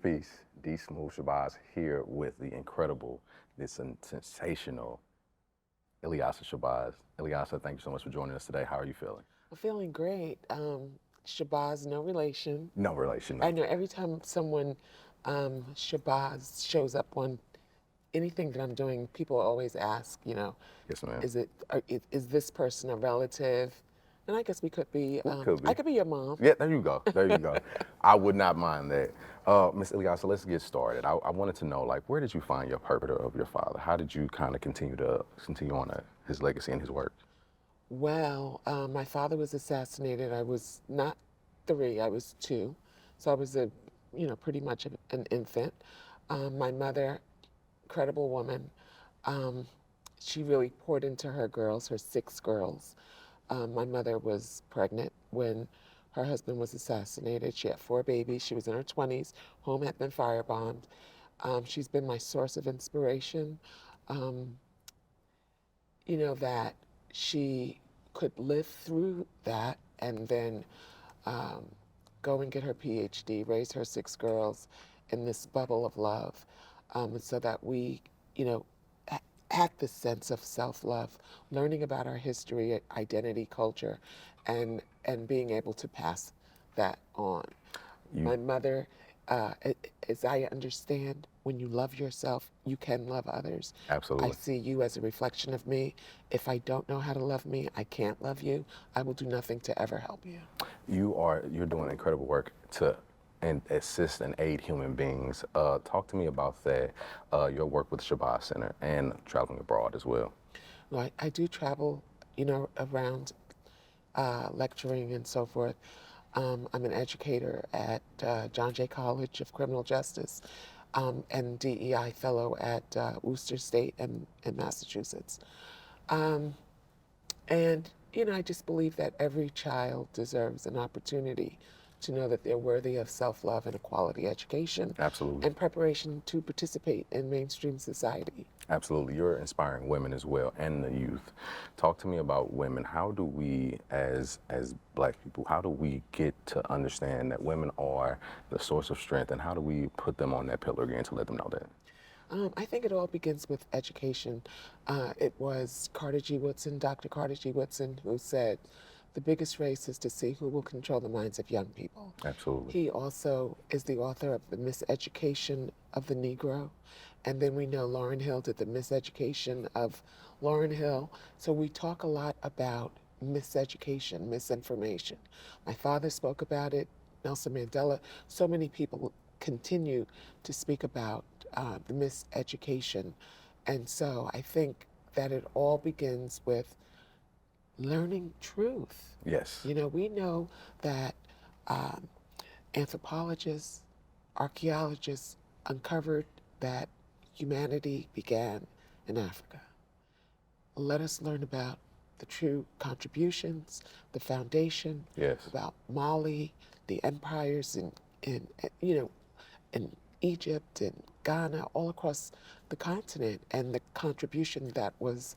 peace. Dsmoovee Shabazz here with the incredible, sensational Ilyasah Shabazz. Ilyasah, thank you so much for joining us today. How are you feeling? I'm feeling great. Shabazz, no relation. No relation, I no. know every time someone Shabazz shows up on anything that I'm doing, people always ask, Yes, ma'am. is this person a relative? And I guess we could be. Could be. I could be your mom. Yeah, there you go. There you go. I would not mind that. Miss Ilyasah, let's get started. I wanted to know, like, where did you find your purpose of your father? How did you kind of continue on his legacy and his work? Well, my father was assassinated. I was not 3, I was 2. So I was pretty much an infant. My mother, incredible woman, she really poured into her girls, her 6 girls. My mother was pregnant when her husband was assassinated. She had 4 babies. She was in her 20s. Home had been firebombed. She's been my source of inspiration. Um, that she could live through that and then um, go and get her PhD, raise her 6 girls in this bubble of love, so that we, you know, had this sense of self-love, learning about our history, identity, culture, and being able to pass that on. My mother, as I understand, when you love yourself, you can love others. I Absolutely. see you as a reflection of me. If I don't know how to love me, I can't love you. I will do nothing to ever help you. You're doing incredible work to and assist and aid human beings. Talk to me about that, your work with Shabazz Center and traveling abroad as well. Well, I do travel, around lecturing and so forth. I'm an educator at John Jay College of Criminal Justice and DEI fellow at Worcester State in Massachusetts. Um, and, I just believe that every child deserves an opportunity to know that they're worthy of self-love and a quality education Absolutely. and preparation to participate in mainstream society. Absolutely. You're inspiring women as well and the youth. Talk to me about women. How do we, as Black people, how do we get to understand that women are the source of strength, and how do we put them on that pillar again to let them know that? I think it all begins with education. It was Dr. Carter G. Woodson, who said, the biggest race is to see who will control the minds of young people. Absolutely. He also is the author of The Miseducation of the Negro. And then we know Lauryn Hill did The Miseducation of Lauryn Hill. So we talk a lot about miseducation, misinformation. My father spoke about it, Nelson Mandela. So many people continue to speak about the miseducation. And so I think that it all begins with learning truth. Yes. We know that um, anthropologists, archaeologists uncovered that humanity began in Africa. Let us learn about the true contributions, the foundation, Yes. about Mali, the empires in Egypt and Ghana, all across the continent, and the contribution that was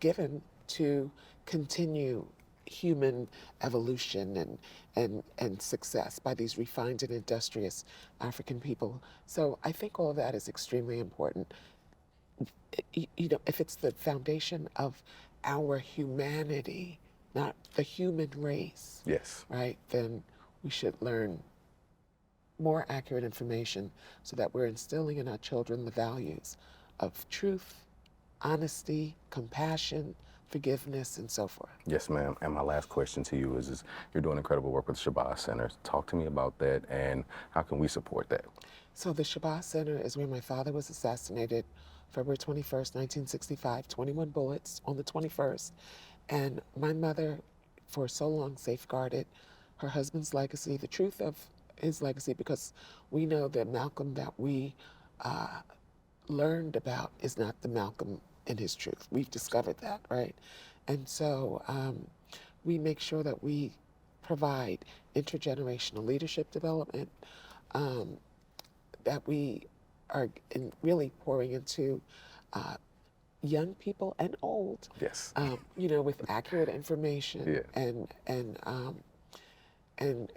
given to continue human evolution and success by these refined and industrious African people. So I think all of that is extremely important. If it's the foundation of our humanity, not the human race, Yes. right, then we should learn more accurate information so that we're instilling in our children the values of truth, honesty, compassion, forgiveness, and so forth. Yes, ma'am. And my last question to you is you're doing incredible work with the Shabazz Center. Talk to me about that, and how can we support that? So the Shabazz Center is where my father was assassinated February 21st, 1965, 21 bullets on the 21st. And my mother, for so long, safeguarded her husband's legacy, the truth of his legacy, because we know that Malcolm that we learned about is not the Malcolm in his truth. We've discovered that, right? And so we make sure that we provide intergenerational leadership development, that we are really pouring into young people and old, Yes. with accurate information Yeah. and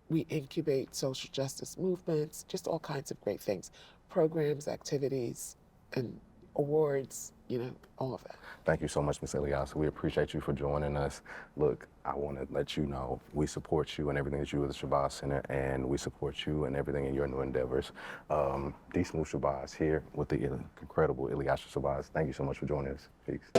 We incubate social justice movements, just all kinds of great things, programs, activities, and awards, all of that. Thank you so much, Ms. Ilyasah. We appreciate you for joining us. Look, I want to let you know we support you and everything that you do at the Shabazz Center, and we support you and everything in your new endeavors. Dsmoovee Shabazz here with the incredible Ilyasah Shabazz. Thank you so much for joining us. Peace.